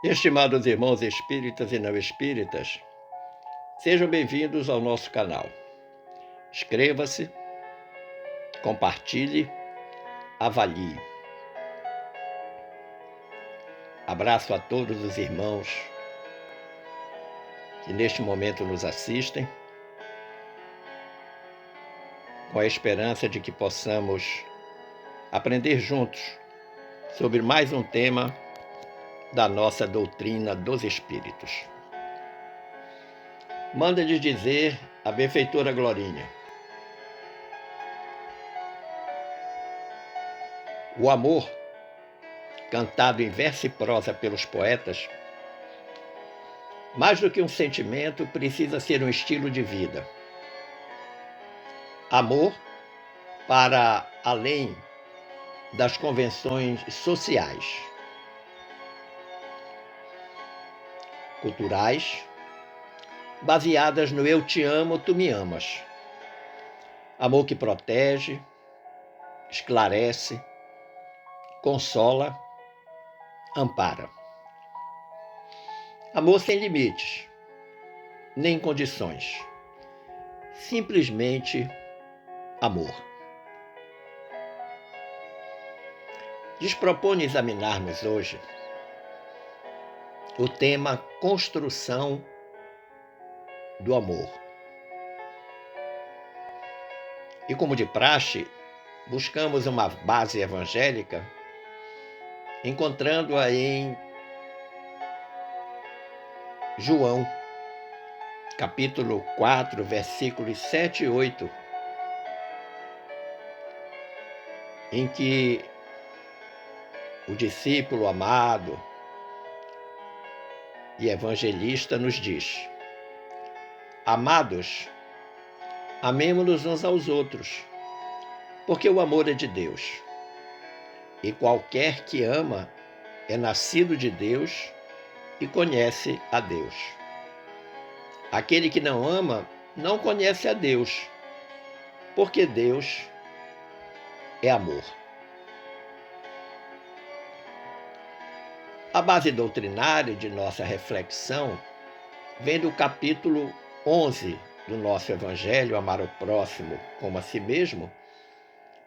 Estimados irmãos espíritas e não espíritas, sejam bem-vindos ao nosso canal. Inscreva-se, compartilhe, avalie. Abraço a todos os irmãos que neste momento nos assistem, com a esperança de que possamos aprender juntos sobre mais um tema da nossa doutrina dos Espíritos. Manda-lhes dizer a benfeitora Glorinha: o amor, cantado em verso e prosa pelos poetas, mais do que um sentimento, precisa ser um estilo de vida. Amor para além das convenções sociais, culturais, baseadas no eu te amo, tu me amas. Amor que protege, esclarece, consola, ampara. Amor sem limites, nem condições. Simplesmente amor. Despropõe examinarmos hoje o tema construção do amor. E como de praxe, buscamos uma base evangélica, encontrando-a em João, capítulo 4, versículos 7 e 8, em que o discípulo amado e evangelista nos diz: amados, amemo-nos uns aos outros, porque o amor é de Deus. E qualquer que ama é nascido de Deus e conhece a Deus. Aquele que não ama não conhece a Deus, porque Deus é amor. A base doutrinária de nossa reflexão vem do capítulo 11 do nosso Evangelho, amar o próximo como a si mesmo,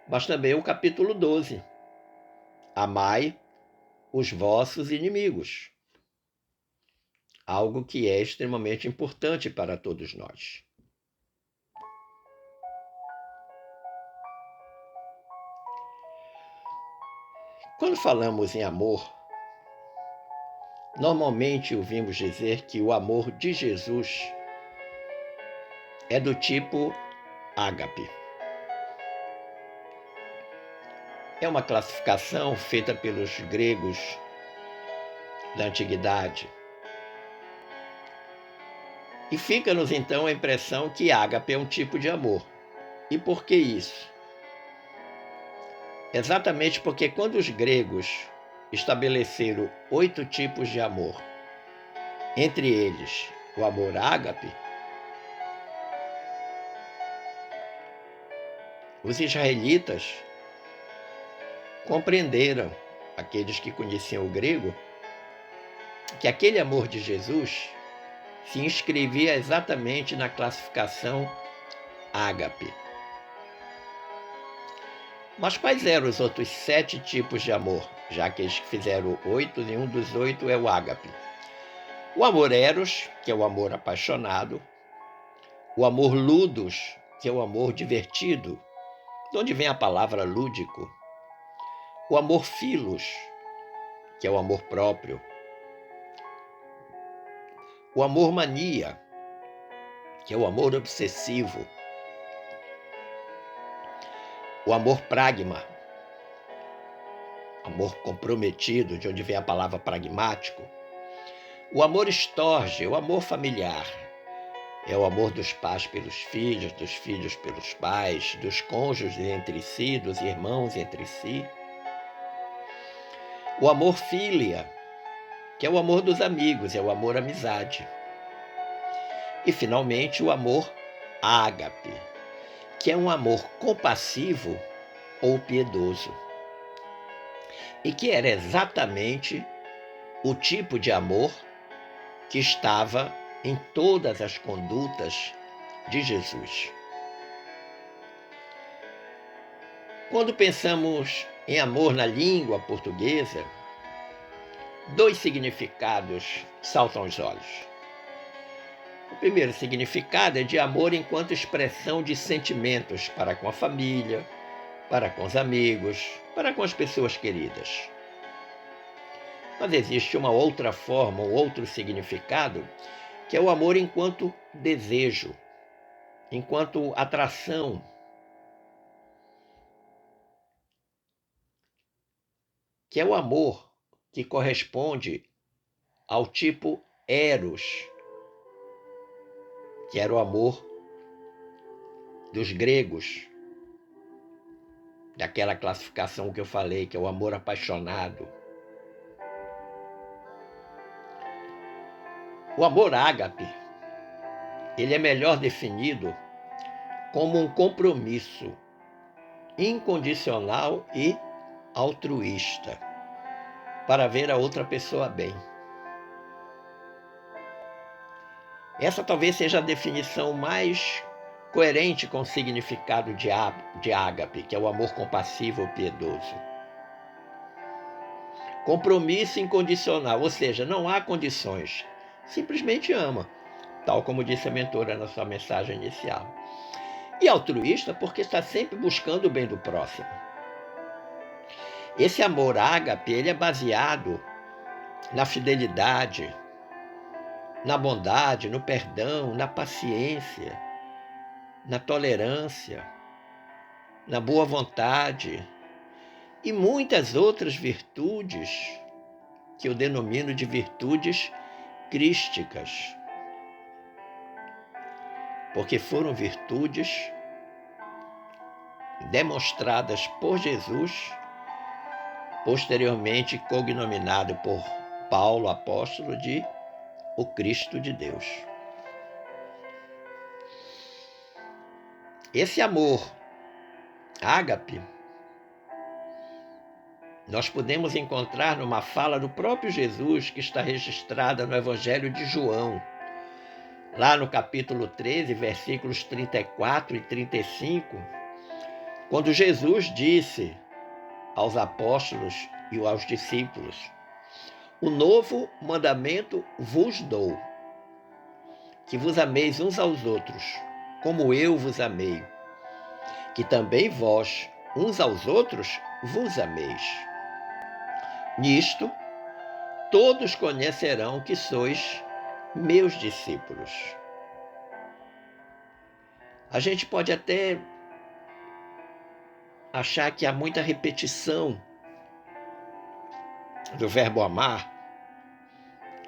mas também o capítulo 12, amai os vossos inimigos, algo que é extremamente importante para todos nós. Quando falamos em amor, normalmente ouvimos dizer que o amor de Jesus é do tipo ágape. É uma classificação feita pelos gregos da antiguidade. E fica-nos então a impressão que ágape é um tipo de amor. E por que isso? Exatamente porque quando os gregos estabeleceram 8 tipos de amor, entre eles o amor ágape, os israelitas compreenderam, aqueles que conheciam o grego, que aquele amor de Jesus se inscrevia exatamente na classificação ágape. Mas quais eram os outros 7 tipos de amor, já que eles fizeram 8 e um dos 8 é o ágape? O amor eros, que é o amor apaixonado, o amor ludus, que é o amor divertido, de onde vem a palavra lúdico, o amor philos, que é o amor próprio, o amor mania, que é o amor obsessivo, o amor pragma, amor comprometido, de onde vem a palavra pragmático, o amor storge, o amor familiar, é o amor dos pais pelos filhos, dos filhos pelos pais, dos cônjuges entre si, dos irmãos entre si, o amor filia, que é o amor dos amigos, é o amor amizade. E, finalmente, o amor ágape, que é um amor compassivo ou piedoso. E que era exatamente o tipo de amor que estava em todas as condutas de Jesus. Quando pensamos em amor na língua portuguesa, dois significados saltam aos olhos. O primeiro significado é de amor enquanto expressão de sentimentos para com a família, para com os amigos, para com as pessoas queridas. Mas existe uma outra forma, um outro significado, que é o amor enquanto desejo, enquanto atração, que é o amor que corresponde ao tipo eros, que era o amor dos gregos, daquela classificação que eu falei, que é o amor apaixonado. O amor ágape, ele é melhor definido como um compromisso incondicional e altruísta para ver a outra pessoa bem. Essa talvez seja a definição mais coerente com o significado de ágape, que é o amor compassivo ou piedoso. Compromisso incondicional, ou seja, não há condições, simplesmente ama, tal como disse a mentora na sua mensagem inicial. E altruísta porque está sempre buscando o bem do próximo. Esse amor ágape, ele é baseado na fidelidade, na bondade, no perdão, na paciência, na tolerância, na boa vontade e muitas outras virtudes que eu denomino de virtudes crísticas, porque foram virtudes demonstradas por Jesus, posteriormente cognominado por Paulo, apóstolo, de o Cristo de Deus. Esse amor ágape nós podemos encontrar numa fala do próprio Jesus que está registrada no Evangelho de João, lá no capítulo 13, versículos 34 e 35, quando Jesus disse aos apóstolos e aos discípulos: "O novo mandamento vos dou, que vos ameis uns aos outros, como eu vos amei, que também vós, uns aos outros, vos ameis. Nisto, todos conhecerão que sois meus discípulos." A gente pode até achar que há muita repetição do verbo amar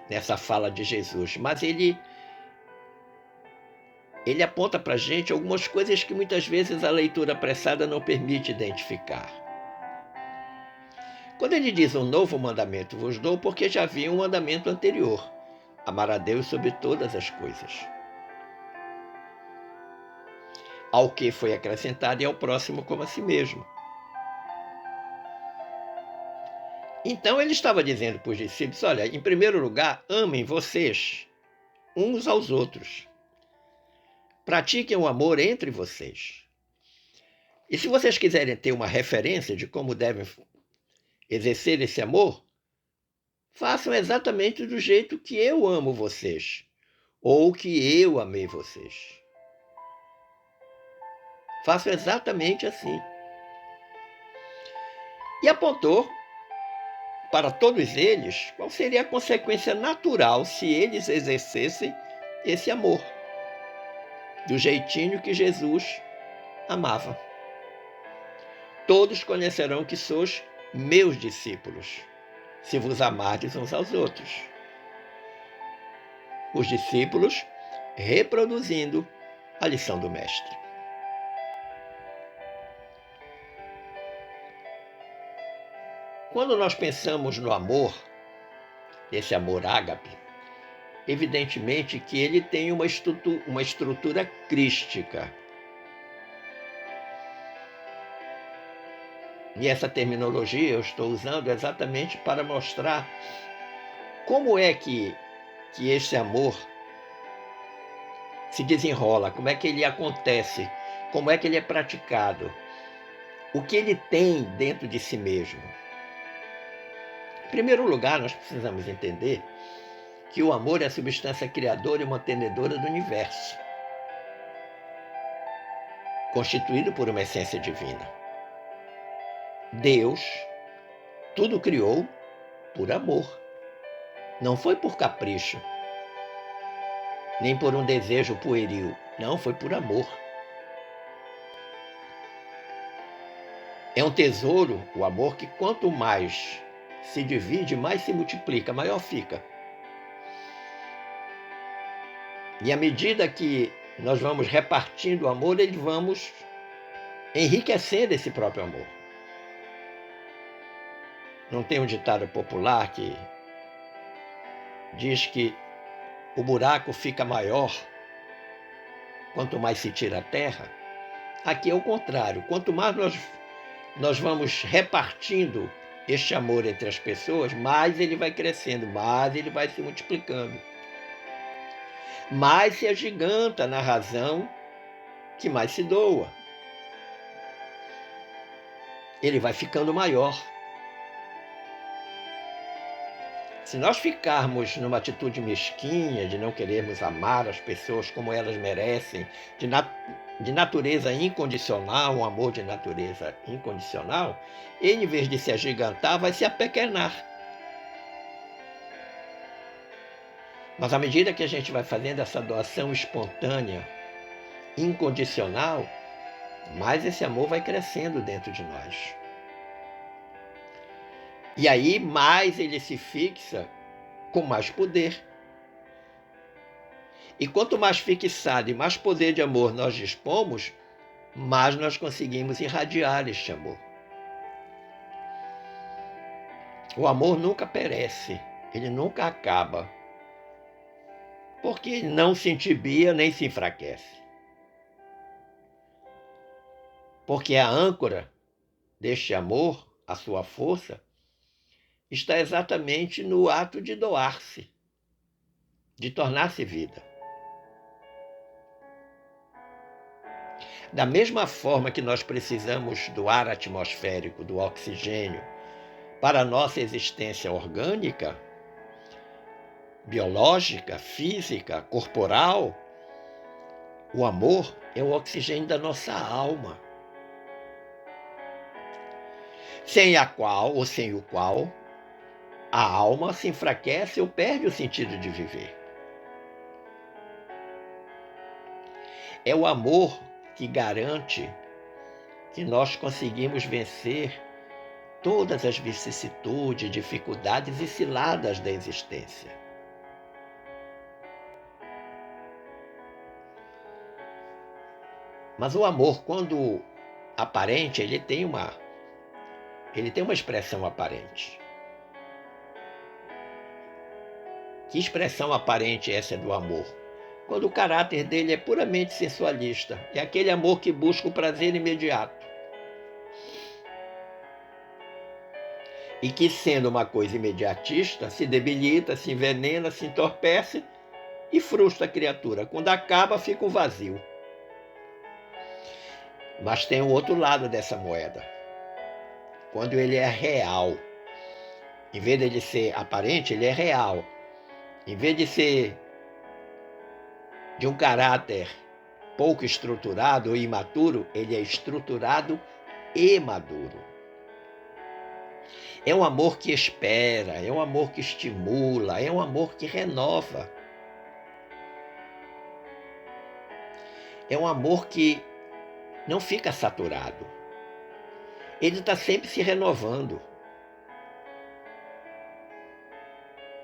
nessa fala de Jesus, mas ele aponta para a gente algumas coisas que muitas vezes a leitura apressada não permite identificar. Quando ele diz um novo mandamento vos dou, porque já havia um mandamento anterior: amar a Deus sobre todas as coisas. Ao que foi acrescentado e ao próximo como a si mesmo. Então ele estava dizendo para os discípulos: olha, em primeiro lugar, amem vocês uns aos outros. Pratiquem o amor entre vocês. E se vocês quiserem ter uma referência de como devem exercer esse amor, façam exatamente do jeito que eu amo vocês, ou que eu amei vocês. Façam exatamente assim. E apontou para todos eles qual seria a consequência natural se eles exercessem esse amor, do jeitinho que Jesus amava. Todos conhecerão que sois meus discípulos, se vos amardes uns aos outros. Os discípulos reproduzindo a lição do Mestre. Quando nós pensamos no amor, esse amor ágape, evidentemente que ele tem uma estrutura crística. E essa terminologia eu estou usando exatamente para mostrar como é que esse amor se desenrola? Como é que ele acontece? Como é que ele é praticado? O que ele tem dentro de si mesmo? Em primeiro lugar, nós precisamos entender que o amor é a substância criadora e mantenedora do universo, constituído por uma essência divina. Deus tudo criou por amor. Não foi por capricho, nem por um desejo pueril. Não, foi por amor. É um tesouro, o amor, que quanto mais se divide, mais se multiplica, maior fica. E à medida que nós vamos repartindo o amor, vamos enriquecendo esse próprio amor. Não tem um ditado popular que diz que o buraco fica maior quanto mais se tira a terra? Aqui é o contrário. Quanto mais nós vamos repartindo este amor entre as pessoas, mais ele vai crescendo, mais ele vai se multiplicando. Mais se agiganta na razão que mais se doa. Ele vai ficando maior. Se nós ficarmos numa atitude mesquinha de não querermos amar as pessoas como elas merecem, de natureza incondicional, um amor de natureza incondicional, ele, em vez de se agigantar, vai se apequenar. Mas à medida que a gente vai fazendo essa doação espontânea, incondicional, mais esse amor vai crescendo dentro de nós. E aí mais ele se fixa com mais poder. E quanto mais fixado e mais poder de amor nós dispomos, mais nós conseguimos irradiar este amor. O amor nunca perece, ele nunca acaba, porque não se entibia nem se enfraquece. Porque a âncora deste amor, a sua força, está exatamente no ato de doar-se, de tornar-se vida. Da mesma forma que nós precisamos do ar atmosférico, do oxigênio, para a nossa existência orgânica, biológica, física, corporal, o amor é o oxigênio da nossa alma, sem a qual ou sem o qual a alma se enfraquece ou perde o sentido de viver. É o amor que garante que nós conseguimos vencer todas as vicissitudes, dificuldades e ciladas da existência. Mas o amor, quando aparente, ele tem uma expressão aparente. Que expressão aparente é essa do amor? Quando o caráter dele é puramente sensualista. É aquele amor que busca o prazer imediato. E que, sendo uma coisa imediatista, se debilita, se envenena, se entorpece e frustra a criatura. Quando acaba, fica um vazio. Mas tem o outro lado dessa moeda. Quando ele é real. Em vez de ele ser aparente, ele é real. Em vez de ser de um caráter pouco estruturado ou imaturo, ele é estruturado e maduro. É um amor que espera, é um amor que estimula, é um amor que renova. É um amor que não fica saturado. Ele está sempre se renovando.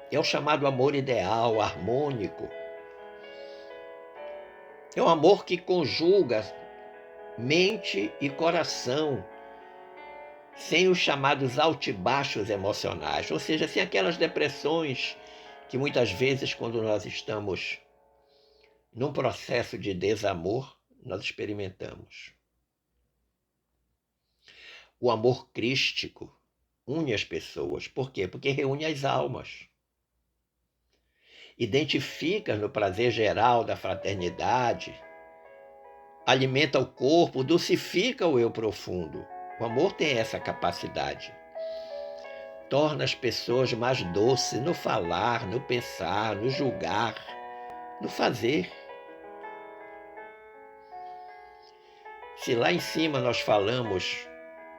É o chamado amor ideal, harmônico. É um amor que conjuga mente e coração, sem os chamados altibaixos emocionais, ou seja, sem aquelas depressões que muitas vezes, quando nós estamos num processo de desamor, nós experimentamos. O amor crístico une as pessoas. Por quê? Porque reúne as almas. identifica no prazer geral da fraternidade, alimenta o corpo, dulcifica o eu profundo. O amor tem essa capacidade. Torna as pessoas mais doces no falar, no pensar, no julgar, no fazer. Se lá em cima nós falamos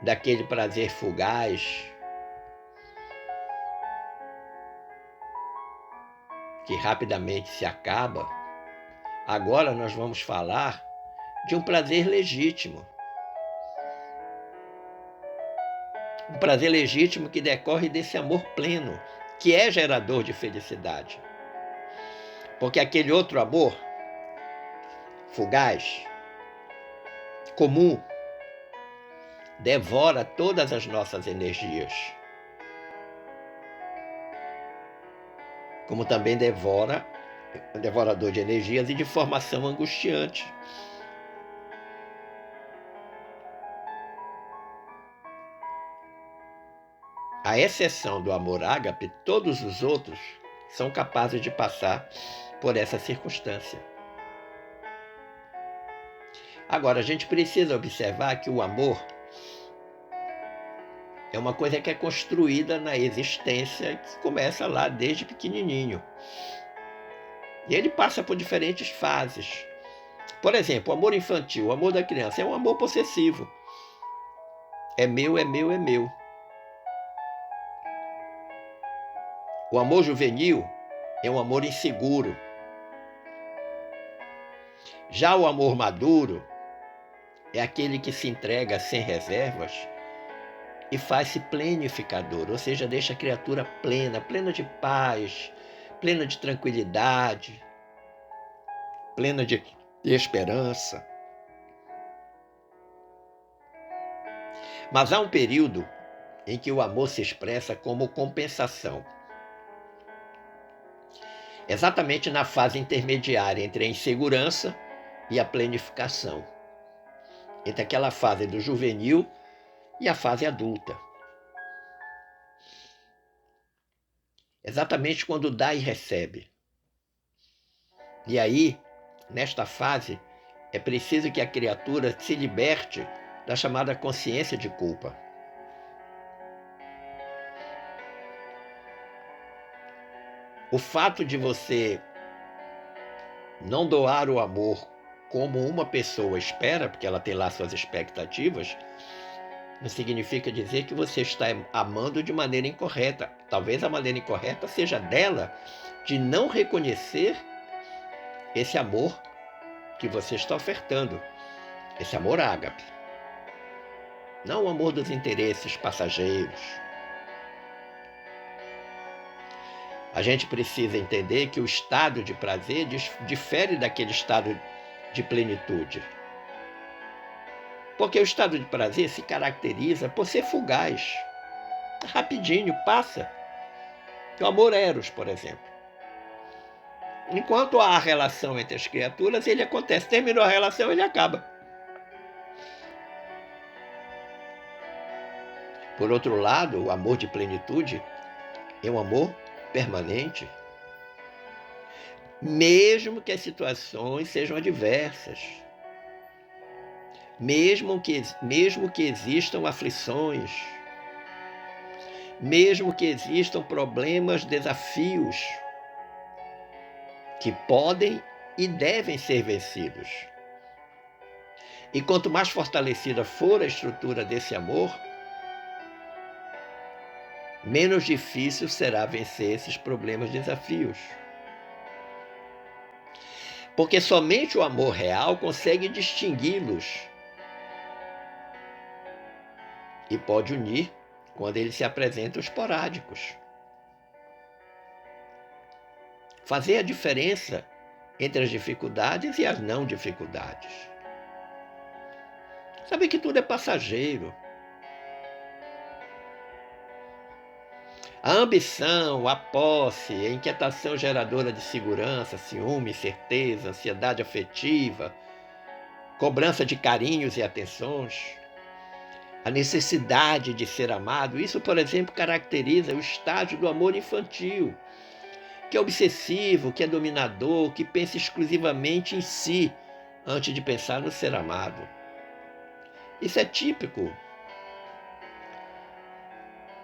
daquele prazer fugaz, que rapidamente se acaba, agora nós vamos falar de um prazer legítimo. Um prazer legítimo que decorre desse amor pleno, que é gerador de felicidade. Porque aquele outro amor, fugaz, comum, devora todas as nossas energias. Como também devorador de energias e de formação angustiante. À exceção do amor ágape, todos os outros são capazes de passar por essa circunstância. Agora, a gente precisa observar que o amor é uma coisa que é construída na existência, que começa lá desde pequenininho. E ele passa por diferentes fases. Por exemplo, o amor infantil, o amor da criança, é um amor possessivo. É meu, é meu, é meu. O amor juvenil é um amor inseguro. Já o amor maduro é aquele que se entrega sem reservas e faz-se plenificador, ou seja, deixa a criatura plena, plena de paz, plena de tranquilidade, plena de esperança. Mas há um período em que o amor se expressa como compensação. Exatamente na fase intermediária entre a insegurança e a plenificação. Entre aquela fase do juvenil e a fase adulta. Exatamente quando dá e recebe. E aí, nesta fase, é preciso que a criatura se liberte da chamada consciência de culpa. O fato de você não doar o amor como uma pessoa espera, porque ela tem lá suas expectativas, não significa dizer que você está amando de maneira incorreta. Talvez a maneira incorreta seja dela de não reconhecer esse amor que você está ofertando, esse amor ágape. Não o amor dos interesses passageiros. A gente precisa entender que o estado de prazer difere daquele estado de plenitude. Porque o estado de prazer se caracteriza por ser fugaz. Rapidinho, passa. O amor eros, por exemplo. Enquanto há a relação entre as criaturas, ele acontece. Terminou a relação, ele acaba. Por outro lado, o amor de plenitude é um amor permanente. Mesmo que as situações sejam adversas. Mesmo que existam aflições. Mesmo que existam problemas, desafios que podem e devem ser vencidos. E quanto mais fortalecida for a estrutura desse amor, menos difícil será vencer esses problemas, desafios. Porque somente o amor real consegue distingui-los e pode unir quando eles se apresentam esporádicos. Fazer a diferença entre as dificuldades e as não dificuldades. Saber que tudo é passageiro. A ambição, a posse, a inquietação geradora de segurança, ciúme, incerteza, ansiedade afetiva, cobrança de carinhos e atenções, a necessidade de ser amado, isso, por exemplo, caracteriza o estágio do amor infantil, que é obsessivo, que é dominador, que pensa exclusivamente em si, antes de pensar no ser amado. Isso é típico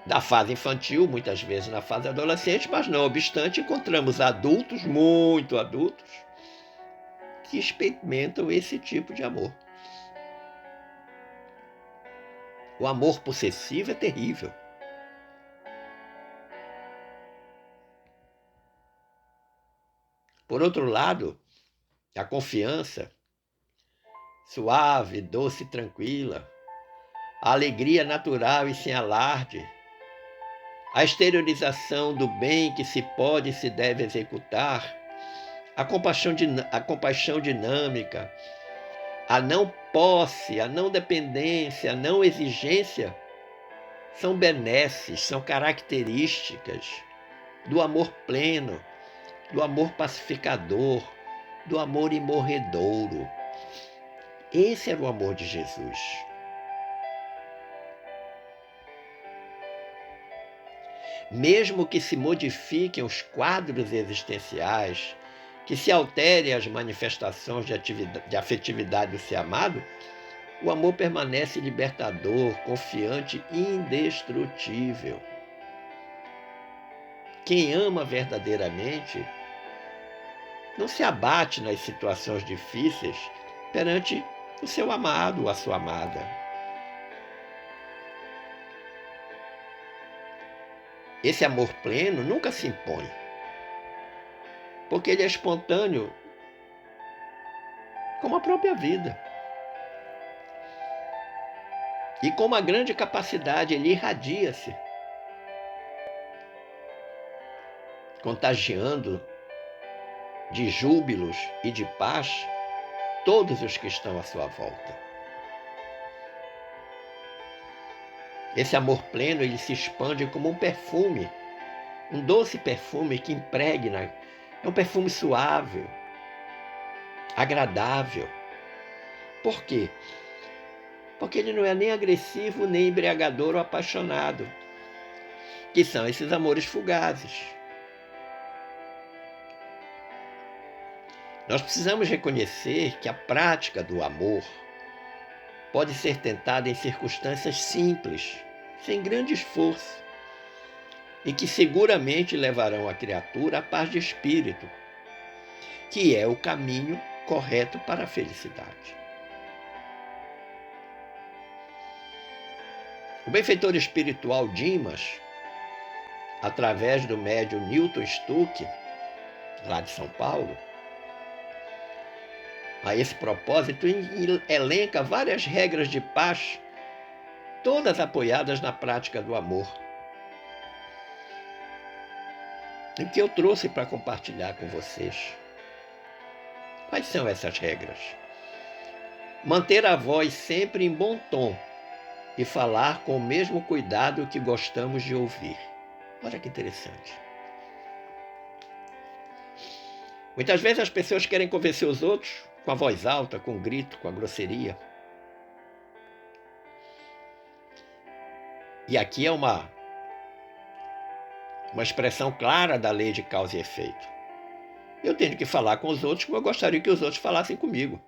da fase infantil, muitas vezes na fase adolescente, mas não obstante, encontramos adultos, muito adultos, que experimentam esse tipo de amor. O amor possessivo é terrível. Por outro lado, a confiança, suave, doce e tranquila, a alegria natural e sem alarde, a exteriorização do bem que se pode e se deve executar, a compaixão dinâmica, a não posse, a não dependência, a não exigência, são benesses, são características do amor pleno, do amor pacificador, do amor imorredouro. Esse era o amor de Jesus. Mesmo que se modifiquem os quadros existenciais, que se alterem as manifestações de afetividade do ser amado, o amor permanece libertador, confiante e indestrutível. Quem ama verdadeiramente não se abate nas situações difíceis perante o seu amado ou a sua amada. Esse amor pleno nunca se impõe, porque ele é espontâneo como a própria vida. E com uma grande capacidade, ele irradia-se, contagiando de júbilos e de paz todos os que estão à sua volta. Esse amor pleno, ele se expande como um perfume, um doce perfume que impregna. É um perfume suave, agradável. Por quê? Porque ele não é nem agressivo, nem embriagador ou apaixonado, que são esses amores fugazes. Nós precisamos reconhecer que a prática do amor pode ser tentada em circunstâncias simples, sem grande esforço, e que seguramente levarão a criatura à paz de espírito, que é o caminho correto para a felicidade. O benfeitor espiritual Dimas, através do médium Newton Stuck, lá de São Paulo, a esse propósito, elenca várias regras de paz, todas apoiadas na prática do amor, e que eu trouxe para compartilhar com vocês. Quais são essas regras? Manter a voz sempre em bom tom e falar com o mesmo cuidado que gostamos de ouvir. Olha que interessante. Muitas vezes as pessoas querem convencer os outros com a voz alta, com o grito, com a grosseria. E aqui é uma expressão clara da lei de causa e efeito. Eu tenho que falar com os outros como eu gostaria que os outros falassem comigo.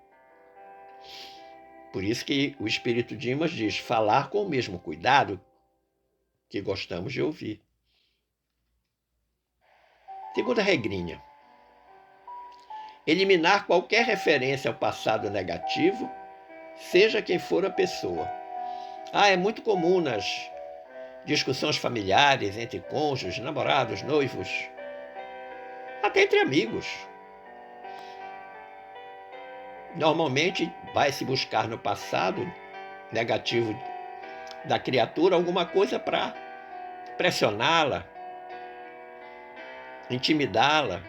Por isso que o Espírito Dimas diz, falar com o mesmo cuidado que gostamos de ouvir. Segunda regrinha. Eliminar qualquer referência ao passado negativo, seja quem for a pessoa. É muito comum nas discussões familiares, entre cônjuges, namorados, noivos, até entre amigos. Normalmente vai-se buscar no passado negativo da criatura alguma coisa para pressioná-la, intimidá-la,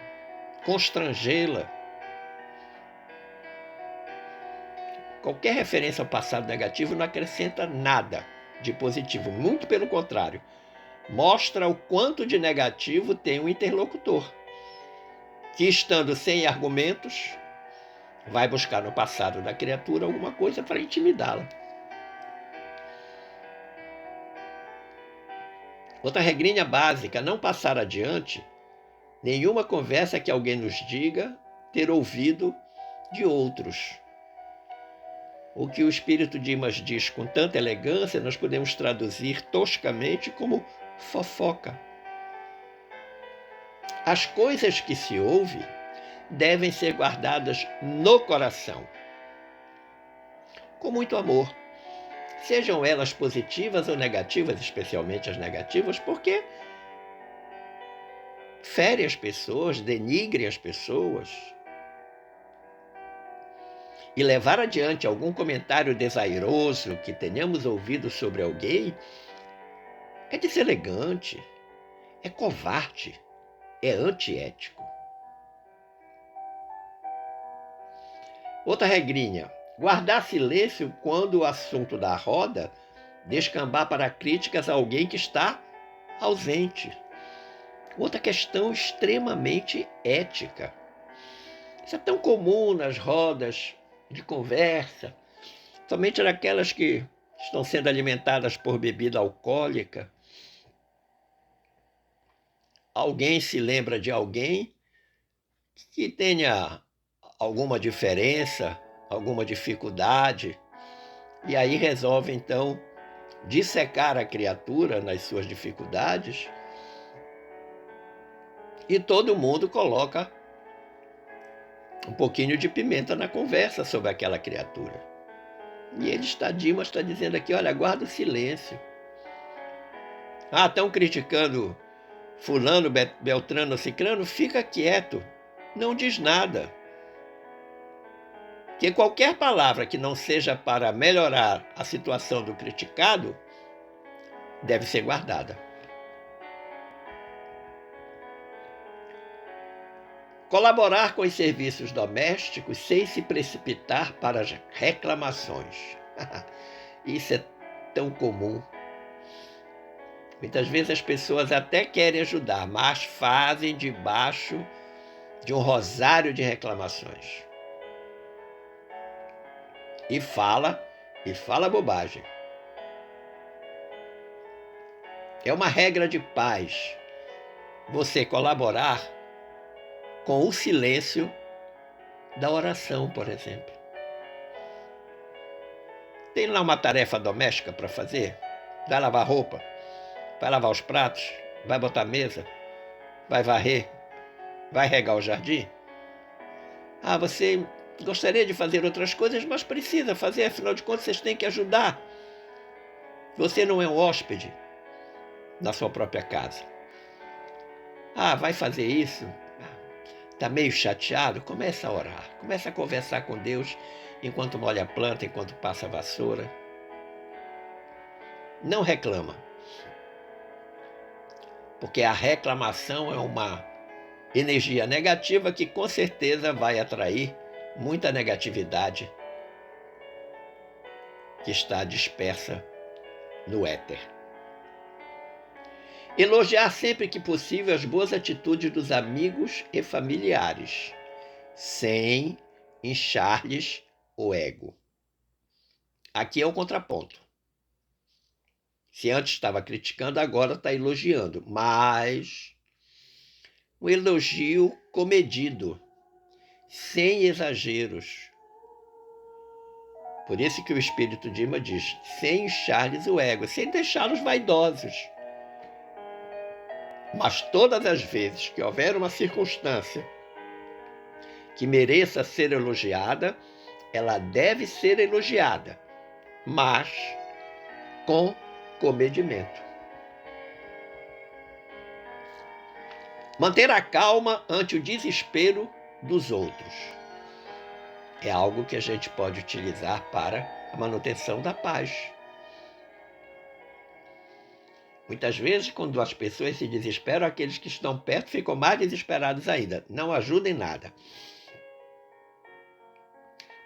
constrangê-la. Qualquer referência ao passado negativo não acrescenta nada de positivo, muito pelo contrário, mostra o quanto de negativo tem o interlocutor, que estando sem argumentos, vai buscar no passado da criatura alguma coisa para intimidá-la. Outra regrinha básica, não passar adiante Nenhuma conversa que alguém nos diga ter ouvido de outros. O que o Espírito Dimas diz com tanta elegância, nós podemos traduzir toscamente como fofoca. As coisas que se ouve devem ser guardadas no coração, com muito amor. Sejam elas positivas ou negativas, especialmente as negativas, porque fere as pessoas, denigre as pessoas. E levar adiante algum comentário desairoso que tenhamos ouvido sobre alguém é deselegante, é covarde, é antiético. Outra regrinha: guardar silêncio quando o assunto da roda descambar para críticas a alguém que está ausente. Outra questão extremamente ética. Isso é tão comum nas rodas de conversa, somente naquelas que estão sendo alimentadas por bebida alcoólica. Alguém se lembra de alguém que tenha alguma diferença, alguma dificuldade, e aí resolve então dissecar a criatura nas suas dificuldades, e todo mundo coloca um pouquinho de pimenta na conversa sobre aquela criatura. E Dimas está dizendo aqui, olha, guarda o silêncio. Ah, estão criticando fulano, beltrano, cicrano, fica quieto, não diz nada. Que qualquer palavra que não seja para melhorar a situação do criticado deve ser guardada. Colaborar com os serviços domésticos sem se precipitar para as reclamações. Isso é tão comum. Muitas vezes as pessoas até querem ajudar, mas fazem debaixo de um rosário de reclamações. E fala bobagem. É uma regra de paz você colaborar com o silêncio da oração, por exemplo. Tem lá uma tarefa doméstica para fazer? Vai lavar roupa, vai lavar os pratos, vai botar a mesa, vai varrer, vai regar o jardim? Ah, você gostaria de fazer outras coisas, mas precisa fazer, afinal de contas vocês têm que ajudar. Você não é um hóspede na sua própria casa. Ah, vai fazer isso? Está meio chateado? Começa a orar, começa a conversar com Deus enquanto molha a planta, enquanto passa a vassoura. Não reclama, porque a reclamação é uma energia negativa que com certeza vai atrair muita negatividade que está dispersa no éter. Elogiar sempre que possível as boas atitudes dos amigos e familiares, sem inchar-lhes o ego. Aqui é o contraponto. Se antes estava criticando, agora está elogiando, mas um elogio comedido, sem exageros. Por isso que o Espírito Dimas diz, sem inchar-lhes o ego, sem deixá-los vaidosos. Mas todas as vezes que houver uma circunstância que mereça ser elogiada, ela deve ser elogiada, mas com comedimento. Manter a calma ante o desespero dos outros é algo que a gente pode utilizar para a manutenção da paz. Muitas vezes, quando as pessoas se desesperam, aqueles que estão perto ficam mais desesperados ainda. Não ajudam em nada.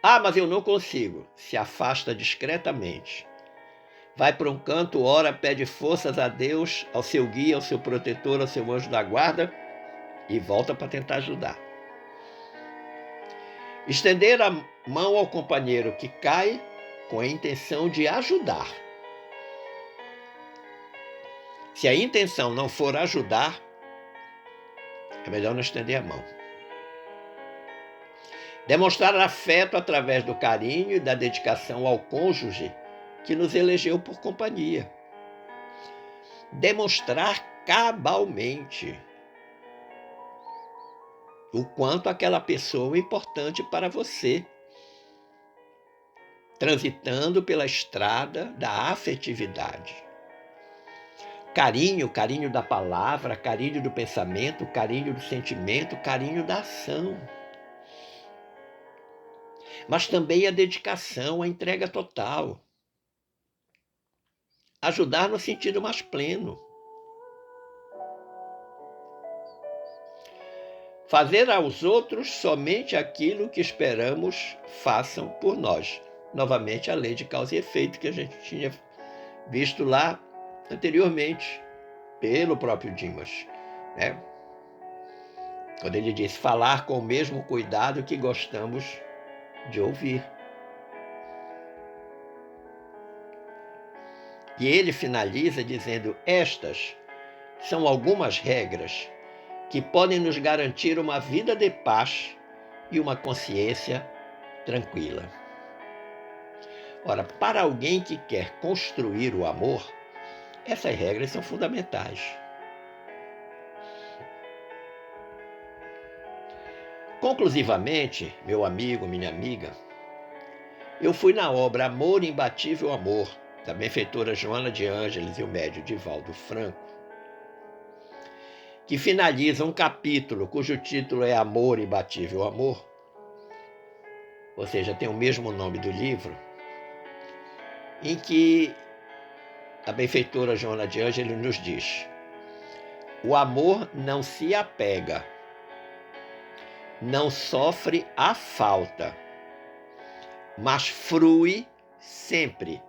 Ah, mas eu não consigo. Se afasta discretamente. Vai para um canto, ora, pede forças a Deus, ao seu guia, ao seu protetor, ao seu anjo da guarda e volta para tentar ajudar. Estender a mão ao companheiro que cai com a intenção de ajudar. Se a intenção não for ajudar, É melhor não estender a mão. Demonstrar afeto através do carinho e da dedicação ao cônjuge que nos elegeu por companhia. Demonstrar cabalmente o quanto aquela pessoa é importante para você, transitando pela estrada da afetividade. Carinho, carinho da palavra, carinho do pensamento, carinho do sentimento, carinho da ação. Mas também a dedicação, a entrega total. Ajudar no sentido mais pleno. Fazer aos outros somente aquilo que esperamos façam por nós. Novamente a lei de causa e efeito que a gente tinha visto lá anteriormente, pelo próprio Dimas, né? Quando ele diz falar com o mesmo cuidado que gostamos de ouvir. E ele finaliza dizendo: estas são algumas regras que podem nos garantir uma vida de paz e uma consciência tranquila. Ora, para alguém que quer construir o amor, essas regras são fundamentais. Conclusivamente, meu amigo, minha amiga, eu fui na obra Amor, Imbatível Amor, da benfeitora Joana de Ângeles e o médium Divaldo Franco, que finaliza um capítulo cujo título é Amor, Imbatível Amor, ou seja, tem o mesmo nome do livro, em que a benfeitora Joana de Ângeles nos diz: o amor não se apega, não sofre a falta, mas frui sempre,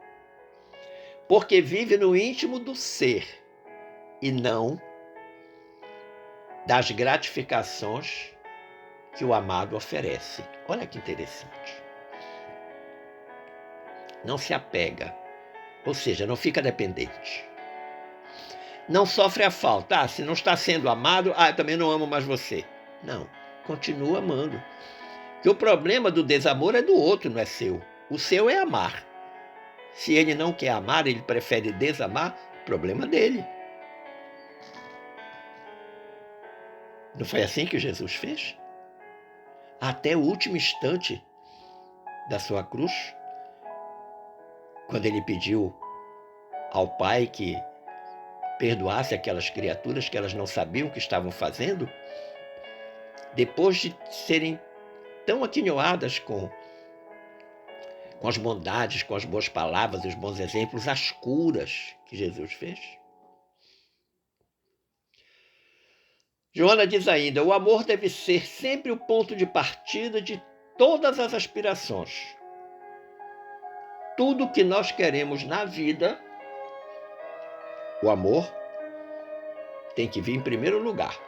porque vive no íntimo do ser e não das gratificações que o amado oferece. Olha que interessante. Não se apega, ou seja, não fica dependente. Não sofre a falta. Ah, se não está sendo amado, eu também não amo mais você. Não, continua amando. Porque o problema do desamor é do outro, não é seu. O seu é amar. Se ele não quer amar, ele prefere desamar, problema dele. Não foi assim que Jesus fez? Até o último instante da sua cruz, quando ele pediu ao Pai que perdoasse aquelas criaturas que elas não sabiam o que estavam fazendo, depois de serem tão aquinhoadas com as bondades, com as boas palavras, os bons exemplos, as curas que Jesus fez. Joana diz ainda: o amor deve ser sempre o ponto de partida de todas as aspirações. Tudo que nós queremos na vida, o amor tem que vir em primeiro lugar.